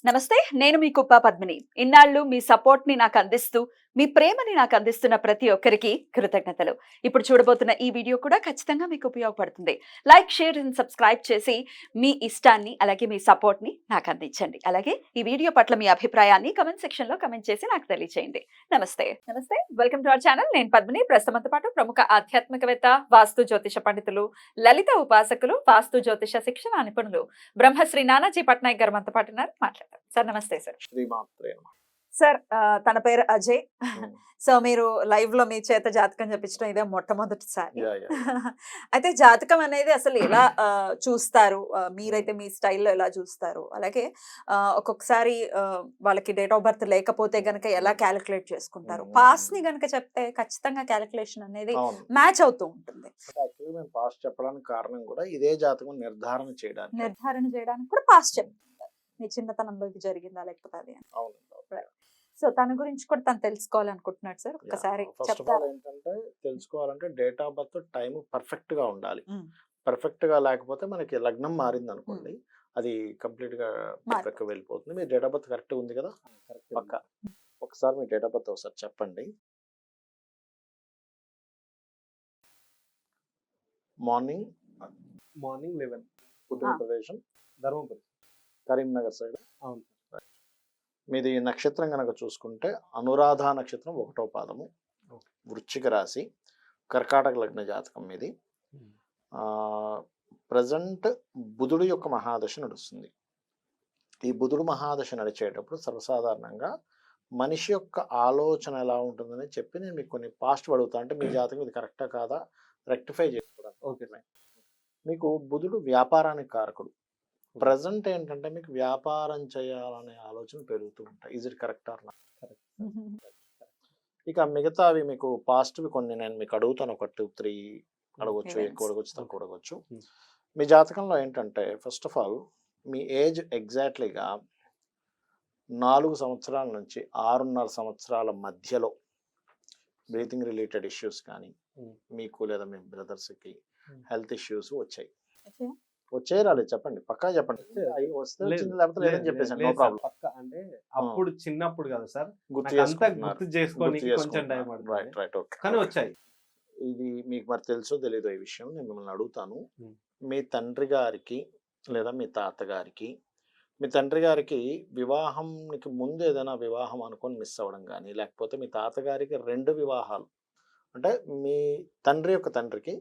నమస్తే. నేను మీ కుప్ప పద్మిని. ఇన్నాళ్ళు మీ సపోర్ట్‌ని నాకందిస్తూ, మీ ప్రేమని నాకందిస్తున్న ప్రతి ఒక్కరికి కృతజ్ఞతలు. ఇప్పుడు చూడబోతున్న ఈ వీడియో కూడా ఖచ్చితంగా మీకు ఉపయోగపడుతుంది. లైక్, షేర్ అండ్ సబ్స్క్రైబ్ చేసి మీ ఇష్టాన్ని అలాగే మీ సపోర్ట్‌ని నాకందించండి. అలాగే ఈ వీడియో పట్ల మీ అభిప్రాయాన్ని కామెంట్ సెక్షన్‌లో కామెంట్ చేసి నాకు తెలియజేయండి. నమస్తే. నమస్తే. Welcome to our channel. నేను పద్మిని. ప్రస్తుతంతో పాటు ప్రముఖ ఆధ్యాత్మికవేత్త, వాస్తు జ్యోతిష పండితులు, లలిత ఉపాసకులు, వాస్తు జ్యోతిష శిక్షణ నిపుణులు బ్రహ్మశ్రీ నానాజీ పట్నాయక్ గారు మనతో పాటు ఉన్నారు. మాట్లాడతారు. సార్ నమస్తే సార్. శ్రీమాత్రే నమః. సార్ తన పేరు అజయ్. హ్మ్. సో మీరు లైవ్ లో మీ చేత జాతకం చెప్పించడం ఇదే మొట్టమొదటిసారి. యాహ్! అయితే జాతకం అనేది అసలు ఎలా చూస్తారు? మీరైతే మీ స్టైల్‌లో ఎలా చూస్తారు? అలాగే ఒక్కొక్కసారి వాళ్ళకి డేట్ ఆఫ్ బర్త్ లేకపోతే గనక ఎలా క్యాలిక్యులేట్ చేసుకుంటారు? పాస్‌ని గనక చెప్తే ఖచ్చితంగా క్యాలిక్యులేషన్ అనేది అవును. మ్యాచ్ అవుతూ ఉంటుంది. యాక్చువల్లీ మేము పాస్ట్ చెప్పడానికి కారణం కూడా ఇదే జాతకం నిర్ధారణ చేయడానికి. నిర్ధారణ చేయడానికి కూడా పాస్ చెప్తుంటారు. మీ చిన్నతనంలో ఇది జరిగిందా లేకపోతే అది అని. అవును. సో తన గురించి కూడా తను తెలుసుకోవాలనుకుంటున్నాడు సార్. ఒక్కసారి ఫస్ట్ ఆఫ్ చెప్తారా? ఆల్ ఏంటంటే తెలుసుకోవాలంటే date of birth time perfect గా ఉండాలి. హ్మ్. పర్ఫెక్ట్ గా లేకపోతే మనకి లగ్నం మారింది అనుకోండి, అది కంప్లీట్ గా పర్ఫెక్ట్ గా వెళ్ళిపోతుంది. మీ డేట్ ఆఫ్ బర్త్ కరెక్ట్ ఉంది కదా? పక్క ఒకసారి మీ డేట్ ఆఫ్ బర్త్ ఒకసారి చెప్పండి. మార్నింగ్ మార్నింగ్ 11 పుట్టిన ప్రదేశం ధర్మపురి. కరీంనగర్ సైడ్. అవును. మీది నక్షత్రం కనుక చూసుకుంటే అనురాధ నక్షత్రం 1వ పాదము, ఓకే. వృశ్చిక రాశి, కర్కాటక లగ్న జాతకం మీది. ప్రజెంట్ బుధుడు యొక్క మహాదశ నడుస్తుంది. ఈ బుధుడు మహాదశ నడిచేటప్పుడు సర్వసాధారణంగా మనిషి యొక్క ఆలోచన ఎలా ఉంటుందని చెప్పి నేను మీకు కొన్ని పాస్ట్ అడుగుతా, అంటే మీ జాతకం ఇది కరెక్టా కాదా రెక్టిఫై చేసుకోవడానికి. ఓకే. మీకు బుధుడు వ్యాపారానికి కారకుడు. ప్రజెంట్ ఏంటంటే మీకు వ్యాపారం చేయాలనే ఆలోచన పెరుగుతూ ఉంటాయి. Is it correct or not? ఇక మిగతావి మీకు పాస్ట్వి కొన్ని నేను మీకు అడుగుతాను, ఒక 2, 3 అడగొచ్చు, ఎక్కువ అడగొచ్చు, తక్కువ అడగొచ్చు. మీ జాతకంలో ఏంటంటే ఫస్ట్ ఆఫ్ ఆల్ మీ ఏజ్ ఎగ్జాక్ట్లీగా 4 సంవత్సరాల నుంచి 6.5 సంవత్సరాల మధ్యలో బ్రీతింగ్ రిలేటెడ్ ఇష్యూస్ కానీ మీకు లేదా మీ బ్రదర్స్కి హెల్త్ ఇష్యూస్ వచ్చాయి. వచ్చే రాలేదు చెప్పండి, పక్కా చెప్పండి. అవి వస్తే వచ్చింది, లేకపోతే లేదని చెప్పేసాను, నో ప్రాబ్లం. పక్క అంటే అప్పుడు చిన్నప్పుడు కదా సార్, గుర్తు గుర్తు చేసుకొని కొంచెం టైం పడుతుంది. Right right okay. కానీ వచ్చాయి. ఇది మీకు మరి తెలుసో తెలీదో ఈ విషయం, నేను మిమ్మల్ని అడుగుతాను. Hmm. మీ తండ్రి గారికి లేదా మీ తాతగారికి, మీ తండ్రి గారికి వివాహానికి ముందు ఏదైనా వివాహం అనుకొని మిస్ అవ్వడం కానీ, లేకపోతే మీ తాతగారికి 2 వివాహాలు, అంటే మీ తండ్రి యొక్క తండ్రికి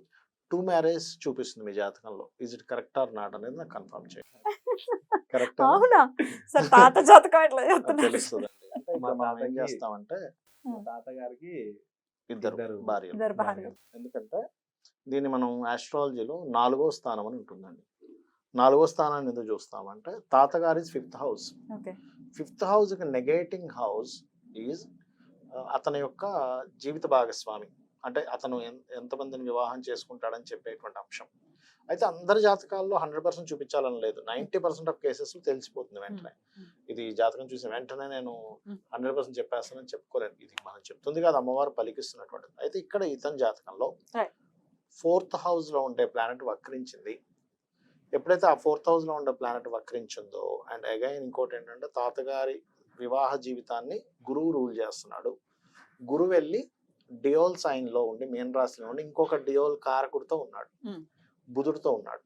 2 మ్యారేజ్ చూపిస్తుంది మీ జాతకంలో. Is it correct or not అనేది నాకు కన్ఫర్మ్ చేయండి. కరెక్ట్ అవునా సార్? తాత జాతకం ఎట్లా చెప్తున్నారు? తెలుస్తుందండి. అంటే మా ఇక్కడ మనం ఏం తాతకి- చేస్తామంటే మా తాతగారికి ఇద్దరు ఇద్దరు భార్యలు. ఇద్దరు భార్యలు. ఎందుకంటే దీన్ని మనం ఆస్ట్రాలజీలో 4వ స్థానం అని ఉంటుందండి. 4వ స్థానాన్ని ఎందుకు చూస్తామంటే తాతగారి 5th హౌస్. ఓకే. 5th హౌస్కి నెగేటింగ్ హౌస్ ఈజ్ అతని యొక్క జీవిత భాగస్వామి, అంటే అతను ఎంతమందిని వివాహం చేసుకుంటాడని చెప్పేటువంటి అంశం. అయితే అందరి జాతకాల్లో 100% చూపించాలని లేదు. 90% ఆఫ్ కేసెస్ తెలిసిపోతుంది వెంటనే. ఇది జాతకం చూసిన వెంటనే నేను 100% చెప్పేస్తానని చెప్పుకోలేను. ఇది మనం చెప్తుంది కాదు, అమ్మవారు పలికిస్తున్నటువంటిది. అయితే ఇక్కడ ఇతని జాతకంలో 4th హౌస్ లో ఉండే ప్లానెట్ వక్రించింది. ఎప్పుడైతే ఆ 4th హౌస్ లో ఉండే ప్లానెట్ వక్రించిందో, అండ్ అగైన్ ఇంకోటి ఏంటంటే తాతగారి వివాహ జీవితాన్ని గురువు రూల్ చేస్తున్నాడు. గురువు వెళ్ళి డియోల్ సైన్ లో ఉండి, మీన రాశిలో ఉండి ఇంకొక డియోల్ కారకుడితో ఉన్నాడు, బుధుడితో ఉన్నాడు.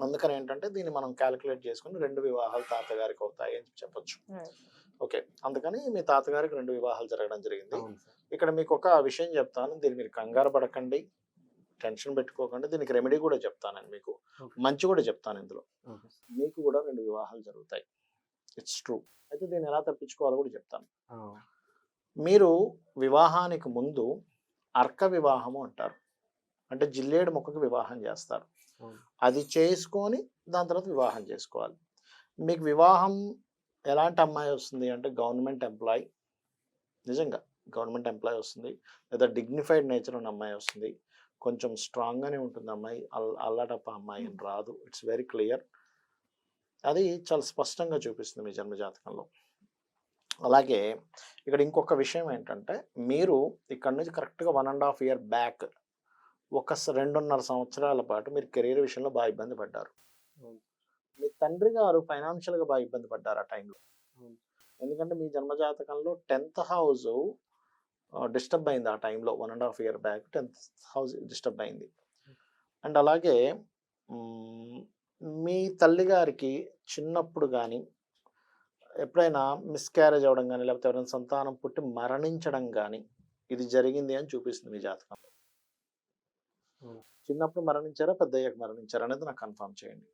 అందుకని ఏంటంటే దీన్ని మనం క్యాలిక్యులేట్ చేసుకుని 2 వివాహాలు తాతగారికి అవుతాయి అని చెప్పొచ్చు. ఓకే, అందుకని మీ తాతగారికి 2 వివాహాలు జరగడం జరిగింది. అవును సార్. ఇక్కడ మీకు ఒక విషయం చెప్తాను, దీన్ని మీరు కంగారు పడకండి, టెన్షన్ పెట్టుకోకండి. దీనికి రెమెడీ కూడా చెప్తాను, మీకు మంచి కూడా చెప్తాను. ఇందులో ఓకే. మీకు కూడా 2 వివాహాలు జరుగుతాయి. It's true. అయితే దీన్ని ఎలా తప్పించుకోవాలో కూడా చెప్తాను. మీరు వివాహానికి ముందు అర్క వివాహము అంటారు, అంటే జిల్లేడు మొక్కకు వివాహం చేస్తారు. అది చేసుకొని దాని తర్వాత వివాహం చేసుకోవాలి. మీకు వివాహం ఎలాంటి అమ్మాయి వస్తుంది అంటే గవర్నమెంట్ ఎంప్లాయ్, నిజంగా గవర్నమెంట్ ఎంప్లాయ్ వస్తుంది, లేదా డిగ్నిఫైడ్ నేచర్ ఉన్న అమ్మాయి వస్తుంది. కొంచెం స్ట్రాంగ్గానే ఉంటుంది అమ్మాయి, అల్లాటప్ప అమ్మాయి అని రాదు. It's very clear. అది చాలా స్పష్టంగా చూపిస్తుంది మీ జన్మజాతకంలో. అలాగే ఇక్కడ ఇంకొక విషయం ఏంటంటే, మీరు ఇక్కడ నుంచి కరెక్ట్గా 1.5 year బ్యాక్ ఒక 2.5 సంవత్సరాల పాటు మీరు కెరీర్ విషయంలో బాగా ఇబ్బంది పడ్డారు. మీ తండ్రి గారు ఫైనాన్షియల్ గా బాగా ఇబ్బంది పడ్డారు ఆ టైంలో. అవును. ఎందుకంటే మీ జన్మజాతకంలో 10th హౌస్ డిస్టర్బ్ అయింది ఆ టైంలో. 1.5 year back 10th house disturb అయింది. అండ్ అలాగే మీ తల్లి గారికి చిన్నప్పుడు కానీ ఎప్పుడైనా మిస్క్యారేజ్ అవ్వడం కానీ, లేకపోతే ఎవరైనా సంతానం పుట్టి మరణించడం కానీ ఇది జరిగింది అని చూపిస్తుంది మీ జాతకంలో. అవును. చిన్నప్పుడు మరణించారా, పెద్ద అయ్యాక మరణించారా అనేది నాకు కన్ఫర్మ్ చేయండి.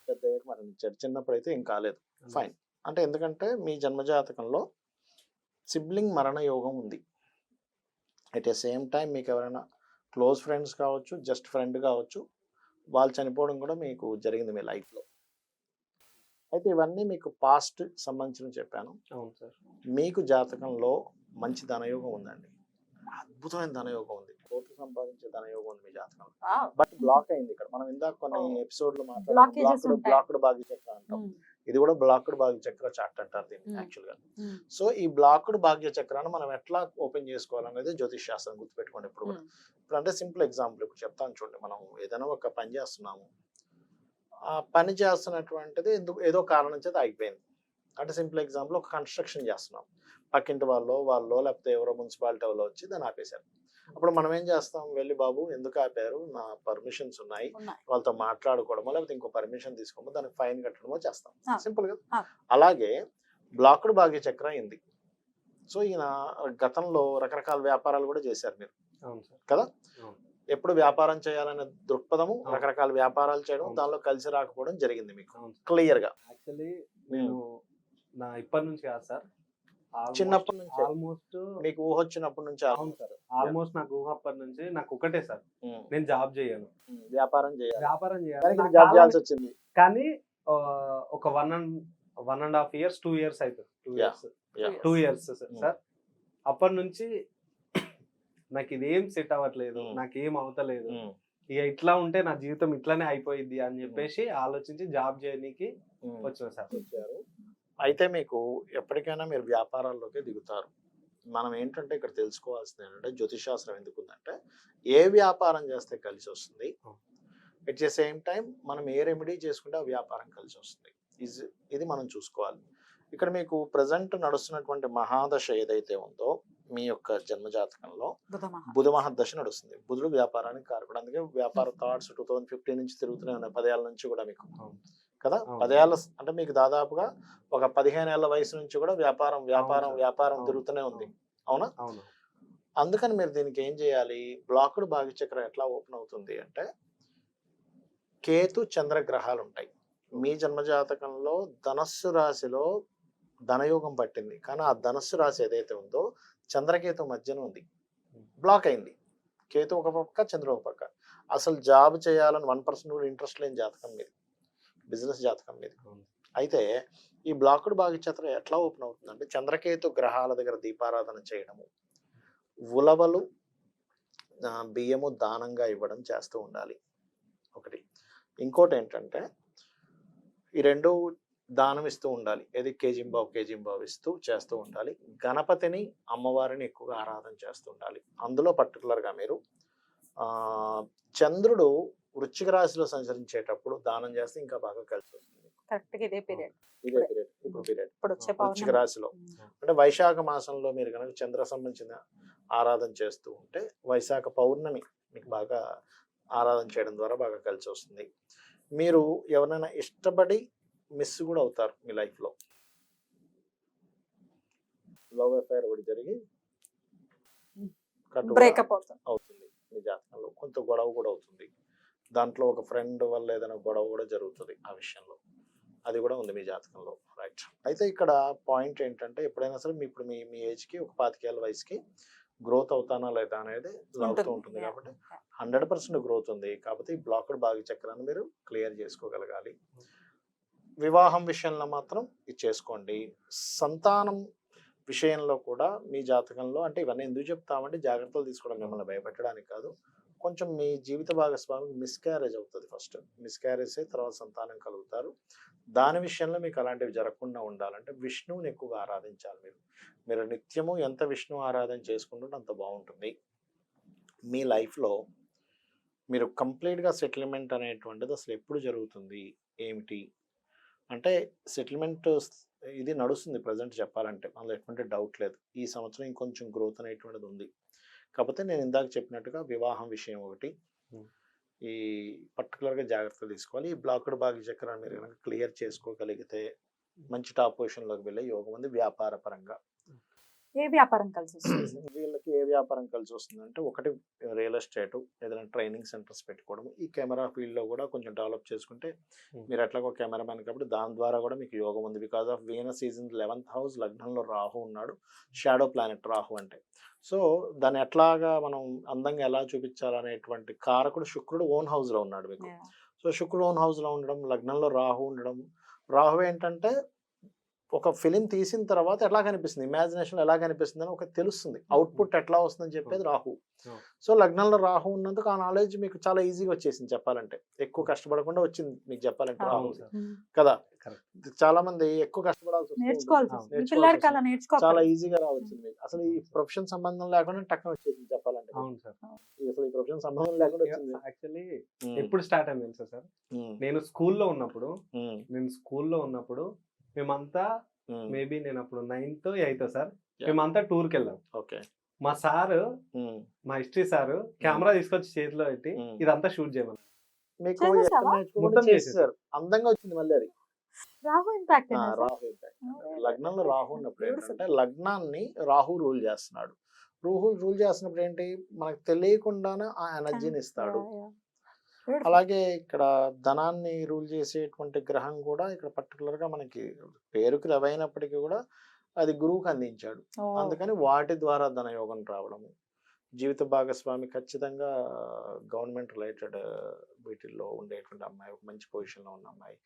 పెద్ద అయ్యాక మరణించారు, చిన్నప్పుడు అయితే ఏం కాలేదు. ఫైన్. అంటే ఎందుకంటే మీ జన్మజాతకంలో సిబ్లింగ్ మరణ యోగం ఉంది. అట్ ఏ సేమ్ టైం మీకు ఎవరైనా క్లోజ్ ఫ్రెండ్స్ కావచ్చు, జస్ట్ ఫ్రెండ్ కావచ్చు, వాళ్ళు చనిపోవడం కూడా మీకు జరిగింది మీ లైఫ్లో. అయితే ఇవన్నీ మీకు పాస్ట్ సంబంధించిన చెప్పాను. అవును సార్. మీకు జాతకంలో మంచి ధనయోగం ఉందండి, అద్భుతమైన ధనయోగం ఉంది, కోట్లు సంపాదించే ధనయోగం ఉంది మీ జాతకంలో. బట్ బ్లాక్ అయింది ఇక్కడ. మనం ఇందాక కొన్ని ఎపిసోడ్లు బ్లాక్డ్ భాగ్య చక్ర అంటాం. ఇది కూడా బ్లాక్డ్ భాగ్య చక్ర చార్ట్ అంటారు దీన్ని యాక్చువల్ గా. సో ఈ బ్లాక్డ్ భాగ్య చక్రాన్ని మనం ఎట్లా ఓపెన్ చేసుకోవాలనేది జ్యోతిష్ శాస్త్రం, గుర్తుపెట్టుకోండి ఎప్పుడు కూడా. ఇప్పుడు అంటే సింపుల్ ఎగ్జాంపుల్ ఇప్పుడు చెప్తాను చూడండి. మనం ఏదైనా ఒక పని చేస్తున్నాము, ఆ పని చేస్తున్నటువంటిది ఏదో కారణం చేత ఆగిపోయింది. అంటే సింపుల్ ఎగ్జాంపుల్, ఒక కన్స్ట్రక్షన్ చేస్తున్నాం, పక్కింటి వాళ్ళు లేకపోతే ఎవరో మున్సిపాలిటీ వాళ్ళు వచ్చి దాన్ని ఆపేశారు. అప్పుడు మనం ఏం చేస్తాం, వెళ్ళి బాబు ఎందుకు ఆపారు, నా పర్మిషన్స్ ఉన్నాయి, వాళ్ళతో మాట్లాడుకోవడమో లేకపోతే ఇంకో పర్మిషన్ తీసుకోమో, దానికి ఫైన్ కట్టడమో చేస్తాం. సింపుల్ గా. అలాగే బ్లాక్డ్ భాగ్య చక్ర అయింది. సో ఈయన గతంలో రకరకాల వ్యాపారాలు కూడా చేశారు మీరు కదా. ఎప్పుడు వ్యాపారం చేయాలనే దృక్పథము, రకరకాల వ్యాపారాలు చేయడం, దానిలో కలిసి రాకపోవడం జరిగింది మీకు క్లియర్ గా. యాక్చువల్లీ నేను నా ఇప్పటి నుంచి కాదు సార్, చిన్నప్పటి నుంచి ఆల్మోస్ట్ మీకు ఊహ వచ్చినప్పటి నుంచి. అవును సార్, ఆల్మోస్ట్ నాకు ఊహ అప్పటి నుంచి నాకు ఒకటే సార్, నేను జాబ్ చేయను, వ్యాపారం చేయాలి. జాబ్ చేయాల్సి వచ్చింది. కానీ ఒక 1.5 years 2 years అవుతుంది. 2 years సార్. అప్పటి నుంచి నాకు ఇదేం సెట్ అవ్వట్లేదు, నాకేం అవుతలేదు, ఇక ఇట్లా ఉంటే నా జీవితం ఇట్లానే అయిపోయింది అని చెప్పేసి ఆలోచించి జాబ్ చేయడానికి వచ్చిన సార్. వచ్చారు. అయితే మీకు ఎప్పటికైనా మీరు వ్యాపారాల్లోకి దిగుతారు. మనం ఏంటంటే ఇక్కడ తెలుసుకోవాల్సింది ఏంటంటే, జ్యోతిషాస్త్రం ఎందుకుందంటే ఏ వ్యాపారం చేస్తే కలిసి వస్తుంది, ఎట్ ద సేమ్ టైం మనం ఏ రెమెడీ చేసుకుంటే ఆ వ్యాపారం కలిసి వస్తుంది, ఇది మనం చూసుకోవాలి. ఇక్కడ మీకు ప్రజెంట్ నడుస్తున్నటువంటి మహాదశ ఏదైతే ఉందో మీ యొక్క జన్మజాతకంలో బుధ మహాదశ నడుస్తుంది. బుధుడు వ్యాపారానికి కారకుడు. అందుకే వ్యాపార థాట్స్ 2015 నుంచి తిరుగుతూనే ఉన్నాయి, 10 ఏళ్ళ నుంచి కూడా మీకు కదా. 10 ఏళ్ళ అంటే మీకు దాదాపుగా ఒక 15 ఏళ్ల వయసు నుంచి కూడా వ్యాపారం తిరుగుతూనే ఉంది, అవునా? అందుకని మీరు దీనికి ఏం చేయాలి, బ్లాక్డ్ భాగ్య చక్రం ఎట్లా ఓపెన్ అవుతుంది అంటే, కేతు చంద్ర గ్రహాలు ఉంటాయి మీ జన్మజాతకంలో. ధనస్సు రాశిలో ధనయోగం పట్టింది, కానీ ఆ ధనస్సు రాశి ఏదైతే ఉందో చంద్రకేతు మధ్యన ఉంది, బ్లాక్ అయింది. కేతు ఒక పక్క, చంద్రుడు ఒక పక్క. అసలు జాబ్ చేయాలని 1% కూడా ఇంట్రెస్ట్ లేని జాతకం మీది, బిజినెస్ జాతకం మీది. అయితే ఈ బ్లాక్డ్ భాగ్య చక్రం ఎట్లా ఓపెన్ అవుతుంది అంటే, చంద్రకేతు గ్రహాల దగ్గర దీపారాధన చేయడము, ఉలవలు బియ్యము దానంగా ఇవ్వడం చేస్తూ ఉండాలి ఒకటి. ఇంకోటి ఏంటంటే, ఈ రెండు దానం ఇస్తూ ఉండాలి. ఏది కేజీంబావు ఇస్తూ చేస్తూ ఉండాలి. గణపతిని, అమ్మవారిని ఎక్కువగా ఆరాధన చేస్తూ ఉండాలి. అందులో పర్టికులర్గా మీరు చంద్రుడు వృశ్చిక రాశిలో సంచరించేటప్పుడు దానం చేస్తే ఇంకా బాగా కలిసి వస్తుంది. ఇదే పీరియడ్ ఇప్పుడు వృశ్చిక రాశిలో అంటే వైశాఖ మాసంలో మీరు కనుక చంద్ర సంబంధించిన ఆరాధన చేస్తూ ఉంటే, వైశాఖ పౌర్ణమి మీకు బాగా ఆరాధన చేయడం ద్వారా బాగా కలిసి వస్తుంది. మీరు ఎవరైనా ఇష్టపడి మిస్ కూడా అవుతారు మీ లైఫ్లో. లవ్ అఫైర్ ఒకటి జరిగి బ్రేకప్ అవుతుంది మీ జాతకంలో. కొంత గొడవ కూడా అవుతుంది, దాంట్లో ఒక ఫ్రెండ్ వల్ల ఏదైనా గొడవ కూడా జరుగుతుంది ఆ విషయంలో, అది కూడా ఉంది మీ జాతకంలో. రైట్. అయితే ఇక్కడ పాయింట్ ఏంటంటే, ఎప్పుడైనా సరే ఇప్పుడు మీ ఏజ్కి ఒక 25 ఏళ్ళ వయసుకి గ్రోత్ అవుతానా లేదా అనేది లాగుతూ ఉంటుంది. కాబట్టి 100% గ్రోత్ ఉంది. కాబట్టి ఈ బ్లాక్డ్ భాగ్య చక్రాన్ని మీరు క్లియర్ చేసుకోగలగాలి. వివాహం విషయంలో మాత్రం ఇది చేసుకోండి. సంతానం విషయంలో కూడా మీ జాతకంలో, అంటే ఇవన్నీ ఎందుకు చెప్తామంటే జాగ్రత్తలు తీసుకోవడం మిమ్మల్ని భయపెట్టడానికి కాదు. కొంచెం మీ జీవిత భాగస్వామి మిస్క్యారేజ్ అవుతుంది. ఫస్ట్ మిస్క్యారేజ్ అయ్యి తర్వాత సంతానం కలుగుతారు. దాని విషయంలో మీకు అలాంటివి జరగకుండా ఉండాలంటే విష్ణువుని ఎక్కువగా ఆరాధించాలి. మీరు నిత్యము ఎంత విష్ణు ఆరాధన చేసుకుంటుంటే అంత బాగుంటుంది. మీ లైఫ్లో మీరు కంప్లీట్గా సెటిల్మెంట్ అనేటువంటిది అసలు ఎప్పుడు జరుగుతుంది ఏమిటి అంటే సెటిల్మెంట్ ఇది నడుస్తుంది ప్రజెంట్ చెప్పాలంటే అందులో ఎటువంటి డౌట్ లేదు. ఈ సంవత్సరం ఇంకొంచెం గ్రోత్ అనేటువంటిది ఉంది. కాకపోతే నేను ఇందాక చెప్పినట్టుగా వివాహం విషయం ఒకటి ఈ పర్టికులర్గా జాగ్రత్తలు తీసుకోవాలి. ఈ బ్లాక్డ్ భాగ్య చక్రాన్ని మీరు కనుక క్లియర్ చేసుకోగలిగితే మంచి టాప్ పొజిషన్లోకి వెళ్ళే యోగం ఉంది. వ్యాపార పరంగా ఏ వ్యాపారం కలిసి వస్తుంది? వీళ్ళకి ఏ వ్యాపారం కలిసి వస్తుందంటే ఒకటి రియల్ ఎస్టేట్, ఏదైనా ట్రైనింగ్ సెంటర్స్ పెట్టుకోవడం. ఈ కెమెరా ఫీల్డ్లో కూడా కొంచెం డెవలప్ చేసుకుంటే మీరు ఎట్లాగో కెమెరామెన్ కాబట్టి దాని ద్వారా కూడా మీకు యోగం ఉంది. Because of Venus is in 11th house, లగ్నంలో రాహు ఉన్నాడు, షాడో ప్లానెట్ రాహు అంటే. సో దాన్ని ఎట్లాగా మనం అందంగా ఎలా చూపించాలనేటువంటి కారకుడు శుక్రుడు ఓన్ హౌస్లో ఉన్నాడు మీకు. సో శుక్రుడు ఓన్ హౌస్లో ఉండడం, లగ్నంలో రాహు ఉండడం. రాహు ఏంటంటే ఒక ఫిలిం తీసిన తర్వాత ఎట్లా కనిపిస్తుంది, ఇమాజినేషన్ ఎలా కనిపిస్తుంది అని ఒక తెలుస్తుంది, అవుట్పుట్ ఎట్లా వస్తుందని చెప్పేది రాహు. సో లగ్నంలో రాహు ఉన్నందుకు ఆ నాలెడ్జ్ మీకు చాలా ఈజీగా వచ్చేసింది చెప్పాలంటే. ఎక్కువ కష్టపడకుండా వచ్చింది మీకు చెప్పాలంటే రాహు కదా. చాలా మంది ఎక్కువ కష్టపడాల్సి వస్తుంది, చాలా ఈజీగా రావచ్చు మీకు. అసలు ఈ ప్రొఫెషన్ సంబంధం లేకుండా టక్కన వచ్చేసింది చెప్పాలంటే. అసలు ఈ ప్రొఫెషన్ సంబంధం లేకుండా వచ్చింది. యాక్చువల్లీ ఎప్పుడు స్టార్ట్ అయింది తెలుసా సార్, నేను స్కూల్లో ఉన్నప్పుడు మేమంతా మేబీ నేను అప్పుడు 9th 8th సార్, మేమంతా టూర్కి వెళ్ళాం. ఓకే, మా సారు, మా హిస్టరీ సారు కెమెరా తీసుకొచ్చి చేతిలో పెట్టి ఇదంతా షూట్ చేయమని మీకు చేసేసావా? మొత్తం చేసేసారు. అందంగా వచ్చింది మళ్ళీ అది. Rahu impact Rahu impact. లగ్నంలో రాహు ఉన్నప్పుడు ఏంటంటే లగ్నాన్ని రాహు రూల్ చేస్తున్నాడు. రూల్ చేస్తున్నప్పుడు ఏంటి, మనకు తెలియకుండానే ఆ ఎనర్జీని ఇస్తాడు. అలాగే ఇక్కడ ధనాన్ని రూల్ చేసేటువంటి గ్రహం కూడా ఇక్కడ పర్టికులర్గా మనకి పేరుకి రవైనప్పటికీ కూడా అది గురువుకి అందించాడు. అందుకని వాటి ద్వారా ధనయోగం రావడము. జీవిత భాగస్వామి ఖచ్చితంగా గవర్నమెంట్ రిలేటెడ్ వీటిల్లో ఉండేటువంటి అమ్మాయి, ఒక మంచి పొజిషన్లో ఉన్న అమ్మాయి,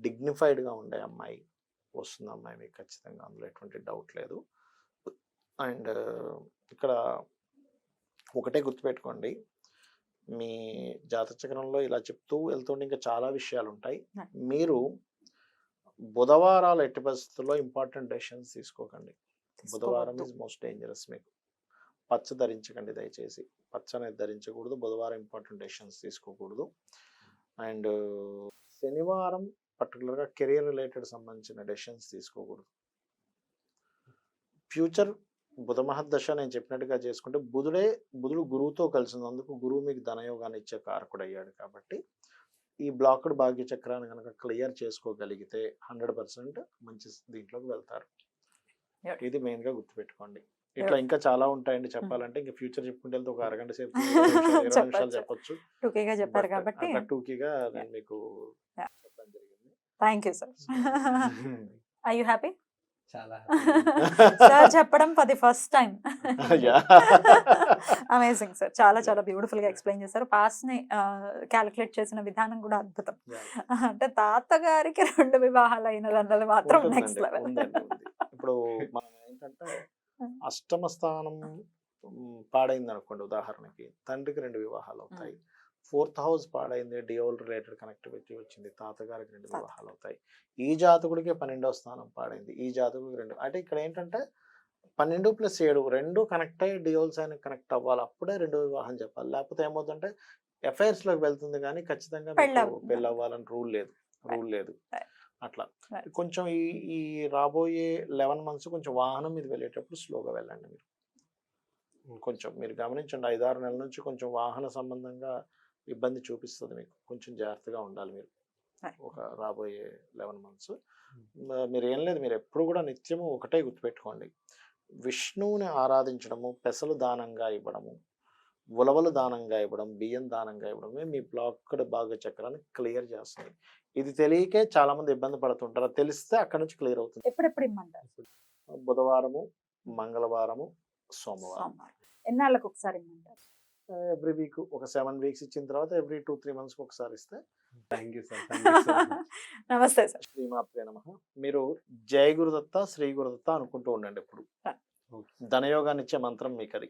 డిగ్నిఫైడ్గా ఉండే అమ్మాయి వస్తుంది అమ్మాయి మీకు ఖచ్చితంగా, అందులో ఎటువంటి డౌట్ లేదు. అండ్ ఇక్కడ ఒకటే గుర్తుపెట్టుకోండి, మీ జాతక చక్రంలో ఇలా చెప్తూ వెళ్తుంటే ఇంకా చాలా విషయాలు ఉంటాయి. మీరు బుధవారాలు ఎట్టి పరిస్థితుల్లో ఇంపార్టెంట్ డెసిషన్స్ తీసుకోకండి. బుధవారం ఈజ్ మోస్ట్ డేంజరస్. మీకు పచ్చ ధరించకండి దయచేసి, పచ్చ అనేది ధరించకూడదు. బుధవారం ఇంపార్టెంట్ డెసిషన్స్ తీసుకోకూడదు. అండ్ శనివారం పర్టికులర్గా కెరీర్ రిలేటెడ్ సంబంధించిన డెసిషన్స్ తీసుకోకూడదు. ఫ్యూచర్ బుధ మహర్దశ నేను చెప్పినట్టుగా చేసుకుంటే బుధుడు గురువుతో కలిసినందుకు గురువు మీకు ధనయోగాన్ని ఇచ్చే కారకుడు అయ్యాడు. కాబట్టి ఈ బ్లాక్డ్ భాగ్య చక్రాన్ని కనుక క్లియర్ చేసుకోగలిగితే 100% మంచి దీంట్లోకి వెళ్తారు. ఇది మెయిన్గా గుర్తుపెట్టుకోండి. ఇట్లా ఇంకా చాలా ఉంటాయండి చెప్పాలంటే, ఇంకా ఫ్యూచర్ చెప్పుకుంటే వెళ్తే ఒక అరగంట సేపు 20 నిమిషాలు చెప్పొచ్చు. టూకీగా చెప్పారు కాబట్టి టూకీగా నేను మీకు చెప్పడం జరిగింది. Thank you sir. Are you happy? చాలా సార్ చెప్పడం ఫస్ట్ టైం. అమేజింగ్ సార్, చాలా చాలా బ్యూటిఫుల్ గా ఎక్స్ప్లెయిన్ చేశారు. పాస్ట్ ని క్యాలిక్యులేట్ చేసిన విధానం కూడా అద్భుతం. అంటే తాతగారికి 2 వివాహాలు అయినది అన్నది మాత్రం నెక్స్ట్ లెవెల్. ఇప్పుడు మనం ఏంటంటే అష్టమ స్థానం పాడైంది అనుకోండి, ఉదాహరణకి తండ్రికి 2 వివాహాలు అవుతాయి. 4th హౌస్ పాడైంది, డియోల్ రిలేటెడ్ కనెక్టివిటీ వచ్చింది, తాతగారికి 2 వివాహాలు అవుతాయి. ఈ జాతకుడికి 12వ స్థానం పాడైంది, ఈ జాతకుడికి 2. అంటే ఇక్కడ ఏంటంటే 12+7 2 కనెక్ట్ అయ్యి డియోల్స్ అయిన కనెక్ట్ అవ్వాలి, అప్పుడే 2వ వివాహం చెప్పాలి. లేకపోతే ఏమవుతుందంటే అఫైర్స్ లోకి వెళ్తుంది కానీ ఖచ్చితంగా పెళ్ళి అవ్వాలని రూల్ లేదు. అట్లా కొంచెం ఈ రాబోయే 11 months కొంచెం వాహనం మీద వెళ్ళేటప్పుడు స్లోగా వెళ్ళండి. కొంచెం మీరు గమనించండి, 5-6 నెలల నుంచి కొంచెం వాహన సంబంధంగా ఇబ్బంది చూపిస్తుంది మీకు. కొంచెం జాగ్రత్తగా ఉండాలి మీరు ఒక రాబోయే 11 months. మీరు ఏం లేదు, మీరు ఎప్పుడు కూడా నిత్యము ఒకటే గుర్తుపెట్టుకోండి, విష్ణువుని ఆరాధించడము, పెసలు దానంగా ఇవ్వడము, ఉలవలు దానంగా ఇవ్వడం, బియ్యం దానంగా ఇవ్వడమే మీ బ్లాక్డ్ భాగ్య చక్రాన్ని క్లియర్ చేస్తుంది. ఇది తెలియకే చాలా మంది ఇబ్బంది పడుతుంటారు, తెలిస్తే అక్కడ నుంచి క్లియర్ అవుతుంది. ఎప్పుడెప్పుడు ఇమ్మంటారు? బుధవారము, మంగళవారము, సోమవారం. ఎన్నాళ్ళకు ఒకసారి ఇమ్మంటారు? ఎవ్రీ వీక్ ఒక 7 weeks ఇచ్చిన తర్వాత ఎవ్రీ 2-3 months ఒకసారి ఇస్తే. Thank you sir. నమస్తే సార్. శ్రీమాత్రే నమః. మీరు జయ గురుదత్త, శ్రీ గురుదత్త అనుకుంటూ ఉండండి ఎప్పుడు. ధనయోగాన్ని ఇచ్చే మంత్రం మీకు అది.